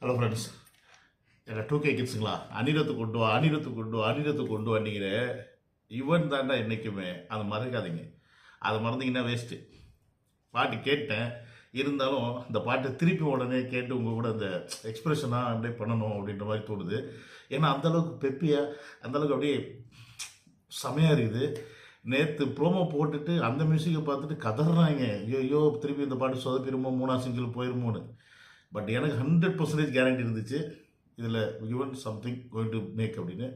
Hello friends, எங்கள் 2K கிட்ஸுங்களா, Anirudh கொண்டு வா, அனிருத்து கொண்டு வா, அனிருத்து கொண்டு வந்தீங்கன்னு இவன் தாண்டா என்றைக்குமே அதை மறக்காதீங்க. அதை மறந்தீங்கன்னா வேஸ்ட்டு. பாட்டு கேட்டேன், இருந்தாலும் இந்த பாட்டு திருப்பி உடனே கேட்டு உங்கள் கூட அந்த எக்ஸ்பிரஷனாக அப்படியே பண்ணணும் அப்படின்ற மாதிரி தோணுது. ஏன்னா அந்தளவுக்கு பெப்பியாக, அந்தளவுக்கு அப்படியே செமையாக இருக்குது. நேற்று ப்ரோமோ போட்டுட்டு அந்த மியூசிக்கை பார்த்துட்டு கதறாங்க, ஐயோ திருப்பி இந்த பாட்டு சொதப்பிடுமோ, 3ஆம் சிங்கிள் போயிருமோன்னு. பட் எனக்கு 100% கேரண்டி இருந்துச்சு, இதில் given something going to make அப்படின்னு.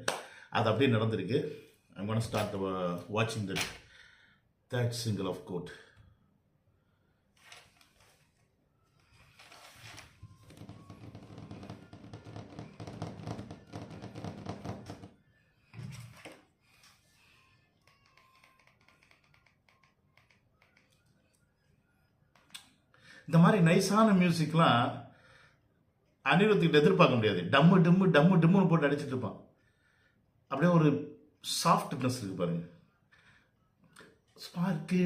அது அப்படியே நடந்திருக்கு. ஐ வாண்ட் ஸ்டார்ட் வாட்சிங் the third single of GOAT. இந்த மாதிரி நைஸான மியூசிக்லாம் அனிருத்துக்கிட்ட எதிர்பார்க்க முடியாது. டம்மு டம்மு டம்மு டம்முன்னு போட்டு அடிச்சுட்டு இருப்பான். அப்படியே ஒரு சாஃப்ட்னஸ் இருக்கு பாருங்க. Spark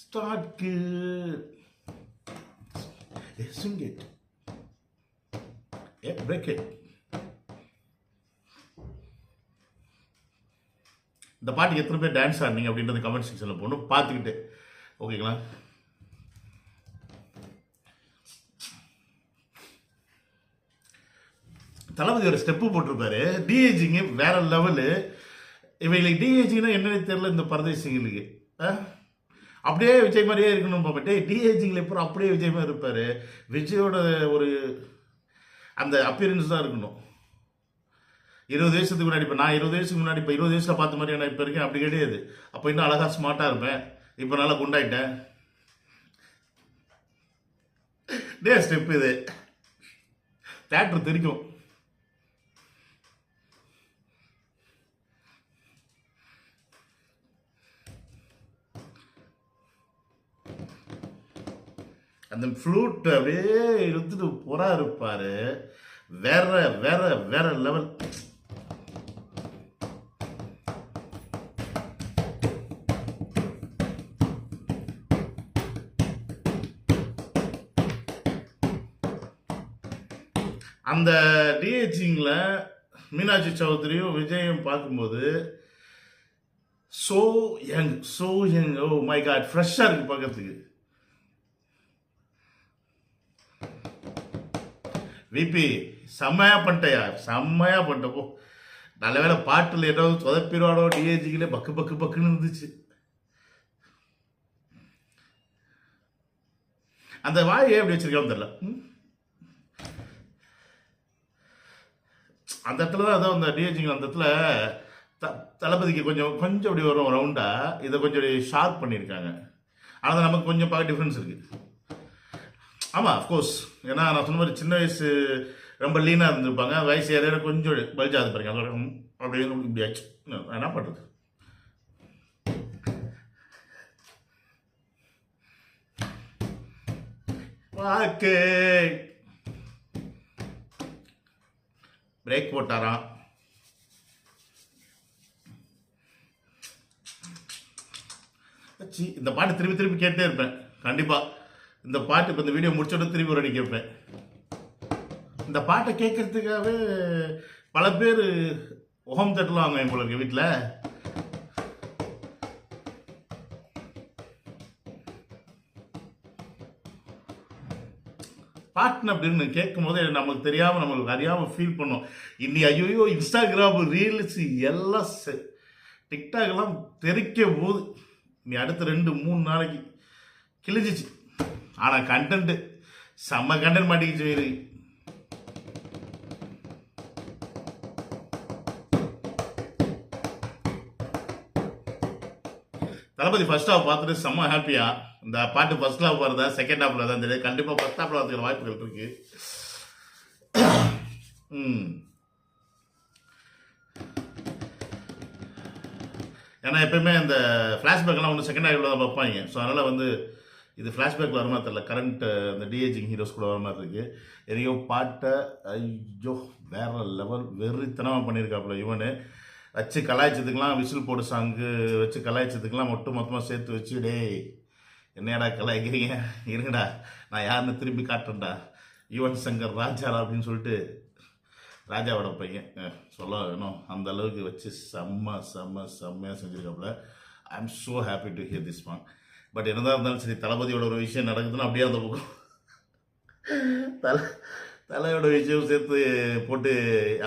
Stark swing it, break it. இந்த பாட்டுக்கு எத்தனை பேர் டான்ஸ் ஆடினீங்க அப்படின்றது கமெண்ட் செக்ஷனில் போகணும், பார்த்துக்கிட்டு. ஓகேங்களா? தளபதி ஒரு ஸ்டெப்பு போட்டிருப்பாரு, டிஏஜிங்க வேற லெவலு. இவங்களுக்கு டிஏஜிங்னா என்னன்னு தெரியல இந்த பரதேசிங்களுக்கு. அப்படியே விஜய் மாதிரியே இருக்கணும் பார்ப்பட்டே. டிஏஜிங்கில் எப்போ அப்படியே விஜய் மாதிரி இருப்பார். விஜயோட ஒரு அந்த அப்பியரன்ஸ் தான் இருக்கணும். 20 வயசுக்கு முன்னாடி, இப்போ நான் 20 வயசுக்கு முன்னாடி, இப்போ 20 வயசில் பார்த்த மாதிரி நான் இப்போ இருக்கேன், அப்படி கிடையாது. அப்போ இன்னும் அழகாக ஸ்மார்ட்டாக இருப்பேன், இப்போ நல்லா குண்டாயிட்டேன். டே ஸ்டெப் இது தேட்டர் தெரிக்கும். அந்த ஃப்ளூட் அப்படியே எடுத்துட்டு புறா இருப்பாரு. வேற வேற வேற லெவல். அந்த டிஹெச்சிங்கில் மீனாட்சி சௌத்ரியும் விஜயும் பார்க்கும்போது so young, oh my god, ஃப்ரெஷ்ஷாக இருக்குது பார்க்கறதுக்கு. விபி செம்மையா பண்ணிட்டையா, செம்மையா பண்ணிட்டப்போ. நல்ல வேலை பாட்டில் ஏதாவது சொதப்பிடுவாடோ டிஏஜிக்கிலே பக்கு பக்கு பக்குன்னு இருந்துச்சு. அந்த வாயை எப்படி வச்சிருக்கான்னு தெரியல. அந்த இடத்துல தான் அதான் அந்த டிஏஜிங்க அந்த இடத்துல தளபதிக்கு கொஞ்சம் கொஞ்சம் அப்படி வரும் ரவுண்டா, இதை கொஞ்சம் ஷார்ப் பண்ணியிருக்காங்க. ஆனால் நமக்கு கொஞ்சம் பார்க்க டிஃப்ரென்ஸ் இருக்குது. ஆமாம், அஃப்கோர்ஸ். ஏன்னா நான் சொன்ன மாதிரி சின்ன வயசு ரொம்ப லீனாக இருந்திருப்பாங்க, வயசு ஏற கொஞ்சம் பல்ஜாது பாருங்க. அப்படின்னு இப்படி ஆச்சு, என்ன பண்ணுறது. ஓகே, பிரேக் போட்டாராம். இந்த பாட்டு திருப்பி திருப்பி கேட்டே இருப்பேன் கண்டிப்பாக. இந்த பாட்டு இப்போ இந்த வீடியோ முடிச்சோட திருப்பி ஒரு அடி கேட்பேன். இந்த பாட்டை கேட்கறதுக்காகவே பல பேர் ஹோம் தேட்டர்லாம் வாங்குவேன் போல இருக்கு வீட்டில். பாட்டுன்னு அப்படின்னு கேட்கும் போது நமக்கு தெரியாமல், நம்மளுக்கு அறியாமல் ஃபீல் பண்ணோம். இன்னி ஐயோ இன்ஸ்டாகிராம் ரீல்ஸ் எல்லாம் டிக்டாக்லாம் தெரிக்க போது நீ அடுத்த 2-3 நாளைக்கு கிழிஞ்சிச்சு. ஆனால் கண்டென்ட்டு செம்ம கண்டென்ட் மாட்டிக்கிச்சு. தளபதி ஃபர்ஸ்ட் ஹாஃப் பார்த்துட்டு செம்ம ஹாப்பியா. இந்த பாட்டு ஃபர்ஸ்ட் ஹாஃப் வருதா செகண்ட் ஹாஃப்ல தான் தெரியும். கண்டிப்பாக ஃபர்ஸ்ட் ஹாஃப்ல வரதுக்கு வாய்ப்புகள் இருக்கு. ஏன்னா எப்பயுமே இந்த ஃப்ளாஷ்பேக்லாம் ஒன்று செகண்ட் ஹாஃப்ல தான் பார்ப்பாங்க. ஸோ அதனால் வந்து இது ஃப்ளாஷ்பேக்கில் வர மாதிரி தெரியல, கரண்ட் அந்த டிஏஜிங் ஹீரோஸ் கூட வர மாதிரி இருக்குது. எதையோ பாட்டை ஐயோ வேற லெவல் வெறித்தனமாக பண்ணியிருக்காப்புல இவனு. வச்சு கலாய்ச்சதுக்கெலாம் விசில் போடு சாங்கு வச்சு கலாய்ச்சதுக்கெலாம் மொத்தமாக சேர்த்து வச்சு டே என்னடா கலாய்க்கிறீங்க, இருங்கடா நான் யாருன்னு திரும்பி காட்டுறேன்டா. யுவன் சங்கர் ராஜா அப்படின்னு சொல்லிட்டு ராஜாவோட பையன் சொல்ல வேணும், அந்த அளவுக்கு வச்சு செம்மையாக செஞ்சுருக்காப்புல. I am so happy to hear this song. But என்னதான் இருந்தாலும் சரி, தளபதியோட ஒரு விஷயம் நடக்குதுன்னா அப்படியே அந்த பக்கம் தலையோட விஷயம் சேர்த்து போட்டு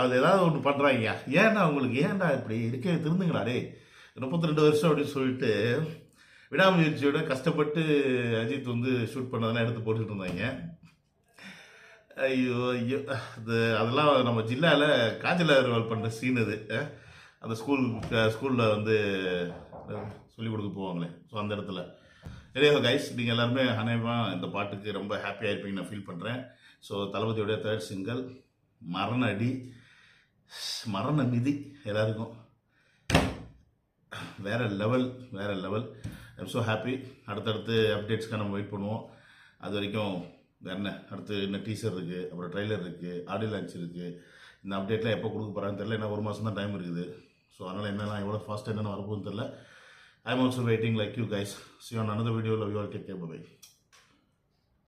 அது ஏதாவது ஒன்று பண்ணுறாங்க. ஏன்டா உங்களுக்கு ஏன்டா இப்படி இருக்க, திருந்துங்களா டே. 32 வருஷம் அப்படின்னு சொல்லிட்டு விடாமுயற்சியோட கஷ்டப்பட்டு அஜித் வந்து ஷூட் பண்ணதெல்லாம் எடுத்து போட்டுக்கிட்டு இருந்தாங்க. ஐயோ ஐயோ, அதெல்லாம் நம்ம ஜில்லாவில் காஜல் அகர்வால் பண்ணுற சீன் அது. அந்த ஸ்கூலில் வந்து சொல்லிக் கொடுக்க போவாங்களே, ஸோ அந்த இடத்துல. நிறைய கைஸ், நீங்கள் எல்லாருமே அநேகமாக இந்த பாட்டுக்கு ரொம்ப ஹாப்பியாக இருப்பீங்கன்னு நான் ஃபீல் பண்ணுறேன். ஸோ தளபதியோடைய 3rd சிங்கிள் மரண மிதி எல்லாருக்கும் வேறு லெவல். I'm so happy. அடுத்தடுத்து அப்டேட்ஸ்க்காக நம்ம வெயிட் பண்ணுவோம். அது வரைக்கும் என்ன, அடுத்து இன்னும் டீசர் இருக்குது, அப்புறம் ட்ரெய்லர் இருக்குது, ஆடியோ லான்ச் இருக்குது. இந்த அப்டேட்லாம் எப்போ கொடுக்க போகிறான்னு தெரியல. ஏன்னா 1 மாதம் தான் டைம் இருக்குது. ஸோ அதனால் என்னெல்லாம் எவ்வளோ ஃபாஸ்ட்டாக என்னென்ன வரப்போகுதுன்னு தெரியல. I am also waiting like you guys. See you on another video. Love you all. Take care. Bye bye.